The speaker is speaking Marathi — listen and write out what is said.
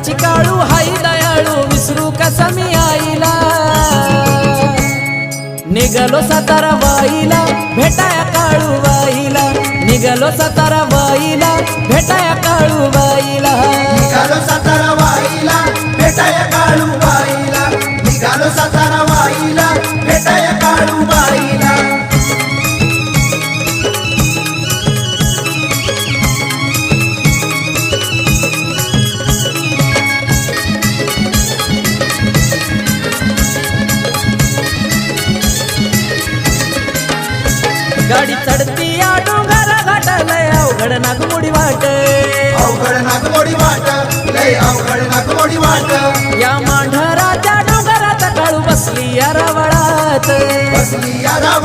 डोंगराची काळू हाई दयाळू विसरू कसा मी आईला निघालो सातारा वाईला भेटाया काळू बाईला निघालो सातारा वाईला भेटाया काळू बाईला निघालो सातारा वाईला भेटाया काळू बाईला निघालो सातारा वाईला भेटाया काळू बाईला गाडी चढती या डोंगर घाटालय अवघड नागमोडी वाट अवघड नागमोडी वाट लय अवघड नागमोडी वाट या मांढराच्या डोंगरात काळू बसली या रवळात बसली या रावण